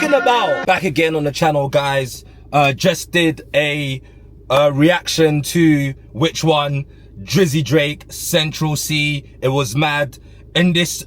talking about? Back again on the channel, guys. Just did a reaction to which one? Drizzy Drake, Central C. It was mad. In this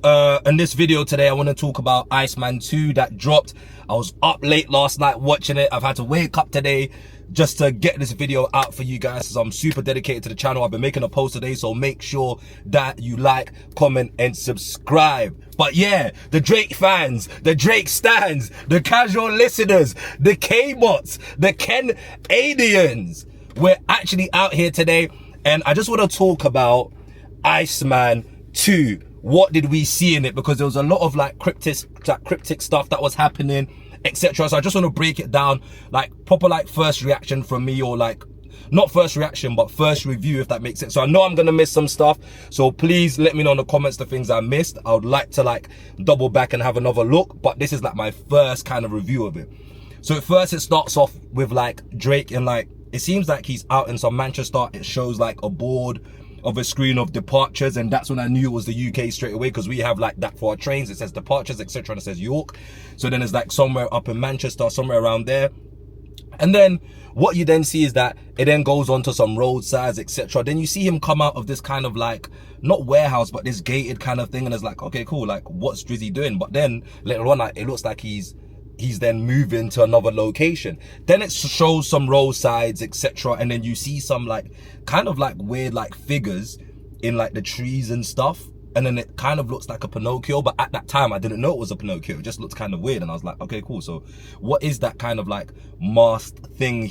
video today, I want to talk about Iceman 2 that dropped. I was up late last night watching it. I've had to wake up today just to get this video out for you guys, because I'm super dedicated to the channel. I've been making a post today, so make sure that you like, comment, and subscribe. But yeah, the Drake fans, the Drake stans, the casual listeners, the K-bots, the Ken-adians, we're actually out here today, and I just want to talk about Iceman 2. What did we see in it? Because there was a lot of cryptic stuff that was happening, etc. So I just want to break it down, proper first reaction from me, or not first reaction but first review, if that makes sense. So I know I'm gonna miss some stuff, so please let me know in the comments the things I missed. I would like to double back and have another look, but this is my first kind of review of it. So at first it starts off with Drake, and it seems like he's out in some Manchester. It shows a board of a screen of departures, and that's when I knew it was the UK straight away, because we have that for our trains. It says departures, etc., and it says York. So then it's somewhere up in Manchester, somewhere around there. And then what you then see is that it then goes on to some roadsides, etc. Then you see him come out of this kind of not warehouse, but this gated kind of thing, and it's okay, cool, what's Drizzy doing? But then later on, it looks like he's then moving to another location. Then it shows some roadsides, etc. And then you see some kind of weird figures in the trees and stuff. And then it kind of looks like a Pinocchio, but at that time I didn't know it was a Pinocchio. It just looks kind of weird, and I was okay, cool. So what is that kind of masked thing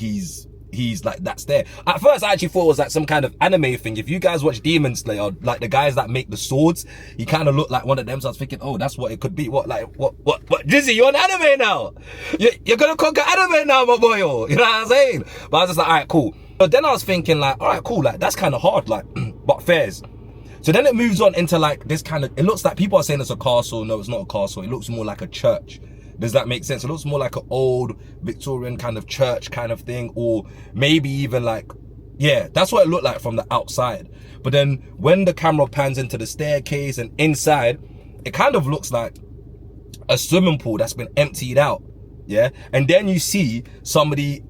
that's there? At first I actually thought it was some kind of anime thing. If you guys watch Demon Slayer, the guys that make the swords, he kind of looked like one of them. So I was thinking, oh, that's what it could be. What Drizzy, you're an anime now. You're gonna conquer anime now, my boy. You know what I'm saying? But I was just all right, cool. But then I was thinking all right, cool, that's kind of hard, but fairs. So then it moves on into this kind of, it looks like people are saying it's a castle. No, it's not a castle. It looks more like a church. Does that make sense? It looks more like an old Victorian kind of church kind of thing, or maybe even yeah, that's what it looked like from the outside. But then when the camera pans into the staircase and inside, it kind of looks like a swimming pool that's been emptied out. Yeah, and then you see somebody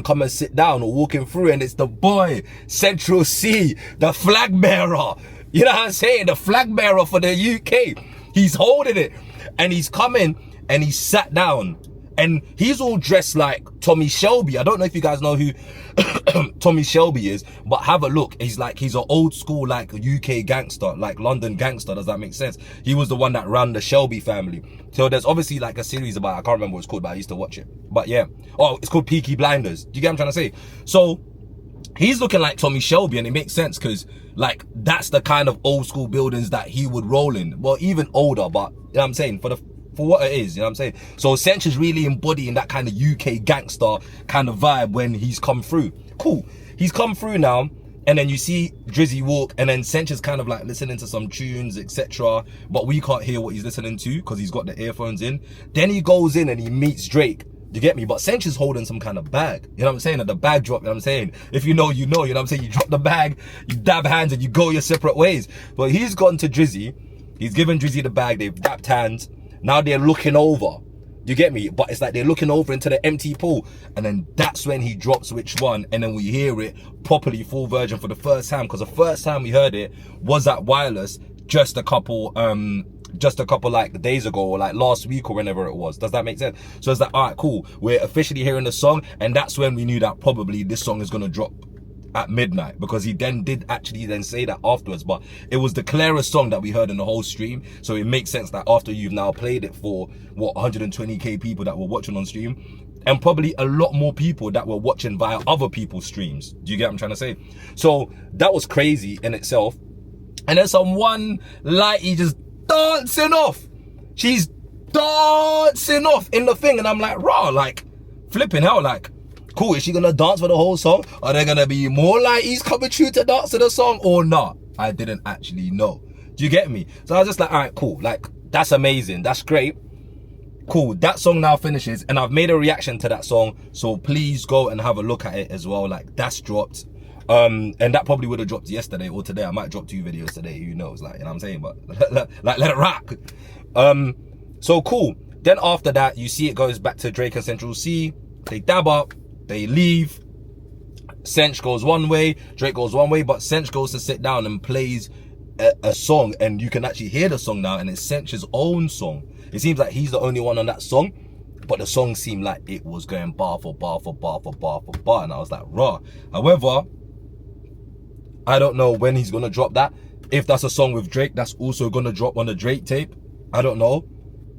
come and sit down, or walking through, and it's the boy, Central C, the flag bearer. You know what I'm saying? The flag bearer for the UK. He's holding it, and he's coming, and he's sat down, and he's all dressed like Tommy Shelby. I don't know if you guys know who Tommy Shelby is, but have a look. He's an old school UK gangster, London gangster. Does that make sense? He was the one that ran the Shelby family. So there's obviously a series about, I can't remember what it's called, but I used to watch it. But yeah, oh, it's called Peaky Blinders. Do you get what I'm trying to say? So he's looking like Tommy Shelby, and it makes sense, because that's the kind of old school buildings that he would roll in. Well, even older, but you know what I'm saying, for what it is, you know what I'm saying? So Cench is really embodying that kind of UK gangster kind of vibe when he's come through. Cool. He's come through now, and then you see Drizzy walk, and then Cench is kind of listening to some tunes, etc. But we can't hear what he's listening to because he's got the earphones in. Then he goes in and he meets Drake. You get me? But Cench is holding some kind of bag. You know what I'm saying? And the bag drop, you know what I'm saying? If you know, you know. You know what I'm saying? You drop the bag, you dab hands, and you go your separate ways. But he's gone to Drizzy. He's given Drizzy the bag. They've dapped hands. Now they're looking over. You get me? But it's they're looking over into the empty pool. And then that's when he drops which one. And then we hear it properly, full version for the first time. Because the first time we heard it was at Wireless just a couple days ago, or last week, or whenever it was. Does that make sense? So it's all right, cool, we're officially hearing the song. And that's when we knew that probably this song is gonna drop at midnight, because he then did actually then say that afterwards. But it was the clearest song that we heard in the whole stream, so it makes sense that after you've now played it for 120k people that were watching on stream, and probably a lot more people that were watching via other people's streams. Do you get what I'm trying to say? So that was crazy in itself. And then some one lighty just dancing off. She's dancing off in the thing, and I'm raw, flipping hell, cool, is she gonna dance for the whole song? Are there gonna be more lighties coming through to dance to the song or not? I didn't actually know. Do you get me? So I was just all right, cool, that's amazing, that's great. Cool, that song now finishes, and I've made a reaction to that song, so please go and have a look at it as well. That's dropped. And that probably would have dropped yesterday or today. I might drop 2 videos today, who knows, you know what I'm saying? But let it rock. So cool. Then after that, you see it goes back to Drake and Central C. They dab up, they leave. Cench goes one way, Drake goes one way, but Cench goes to sit down and plays a song, and you can actually hear the song now, and it's Cench's own song. It seems like he's the only one on that song, but the song seemed like it was going bar for bar for bar for bar for bar, and I was like, raw. However, I don't know when he's gonna drop that. If that's a song with Drake, that's also gonna drop on the Drake tape. I don't know.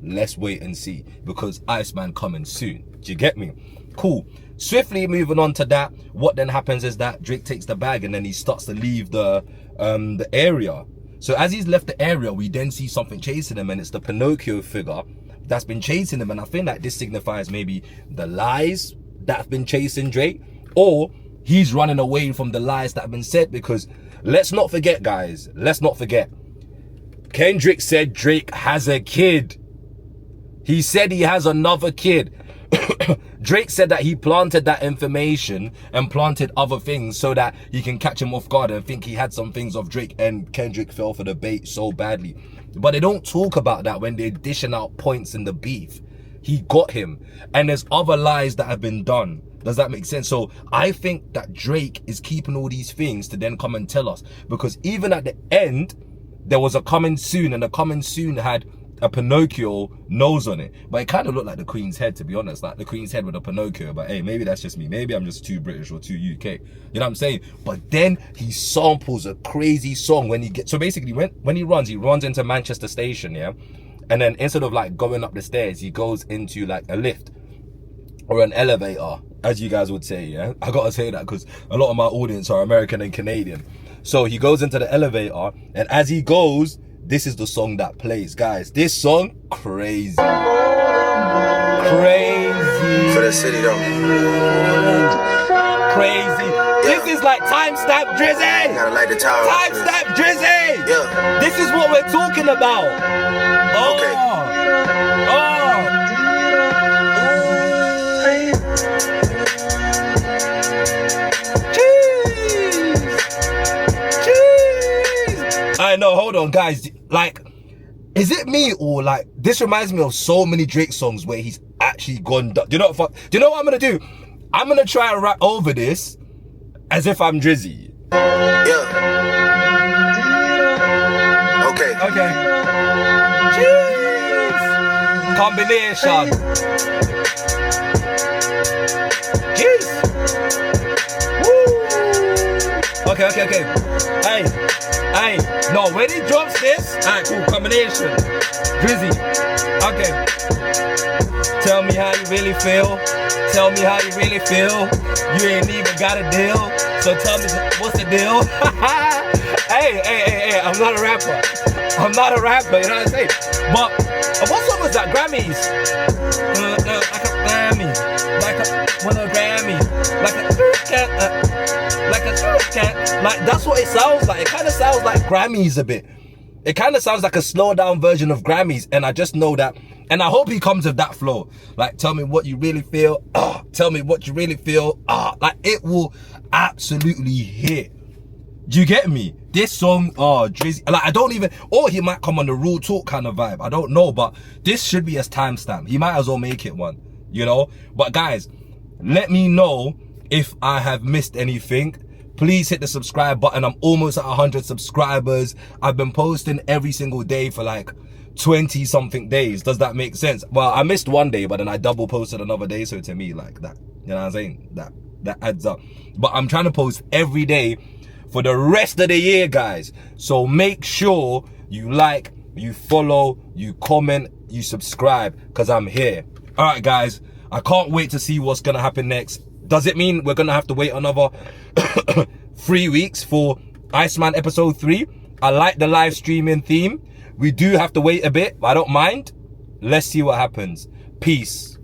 Let's wait and see, because Iceman coming soon. Do you get me? Cool. Swiftly moving on to that, what then happens is that Drake takes the bag and then he starts to leave the area. So as he's left the area, we then see something chasing him, and it's the Pinocchio figure that's been chasing him. And I think that this signifies maybe the lies that have been chasing Drake, or he's running away from the lies that have been said. Because let's not forget, guys, let's not forget, Kendrick said Drake has a kid. He said he has another kid. Drake said that he planted that information and planted other things so that he can catch him off guard and think he had some things of Drake, and Kendrick fell for the bait so badly. But they don't talk about that when they're dishing out points in the beef. He got him, and there's other lies that have been done. Does that make sense? So I think that Drake is keeping all these things to then come and tell us, because even at the end, there was a coming soon, and the coming soon had a Pinocchio nose on it, but it kind of looked like the Queen's head, to be honest, like the Queen's head with a Pinocchio. But hey, maybe that's just me, maybe I'm just too British or too UK, you know what I'm saying? But then he samples a crazy song when he gets, so basically when he runs into Manchester Station, yeah, and then instead of like going up the stairs, he goes into like a lift or an elevator, as you guys would say, yeah. I gotta say that because a lot of my audience are American and Canadian. So he goes into the elevator, and as he goes, this is the song that plays, guys. This song, crazy. Crazy. For the city, though. Crazy. Yeah. This is like timestamp Drizzy. Gotta light the tower. Timestamp Drizzy. Yeah. This is what we're talking about. Oh. Okay. Oh. I know, hold on, guys. Like, is it me, or like this reminds me of so many Drake songs where he's actually gone? Do you know what I'm gonna do? I'm gonna try and rap over this as if I'm Drizzy. Yeah. Okay. Okay. Jeez. Combination. Jeez. Woo. Okay. Hey, no, when he drops this, alright, cool, combination. Drizzy, okay. Tell me how you really feel. Tell me how you really feel. You ain't even got a deal, so tell me what's the deal. Hey, I'm not a rapper. I'm not a rapper, you know what I'm saying? But what song was that? Grammys? Like a Grammy. Like that's what it sounds like. It kind of sounds like Grammys a bit. It kind of sounds like a slowed down version of Grammys, and I just know that, and I hope he comes with that flow. Like, tell me what you really feel. Tell me what you really feel. Like it will absolutely hit. Do you get me? This song, Drizzy, like I don't even, or he might come on the Real Talk kind of vibe. I don't know, but this should be his timestamp. He might as well make it one, you know? But guys, let me know if I have missed anything. Please hit the subscribe button. I'm almost at 100 subscribers. I've been posting every single day for like 20 something days. Does that make sense? Well, I missed one day, but then I double posted another day. So to me, like that, you know what I'm saying? That adds up. But I'm trying to post every day for the rest of the year, guys. So make sure you like, you follow, you comment, you subscribe, because I'm here. All right, guys. I can't wait to see what's going to happen next. Does it mean we're going to have to wait another 3 weeks for Iceman episode 3? I like the live streaming theme. We do have to wait a bit, but I don't mind. Let's see what happens. Peace.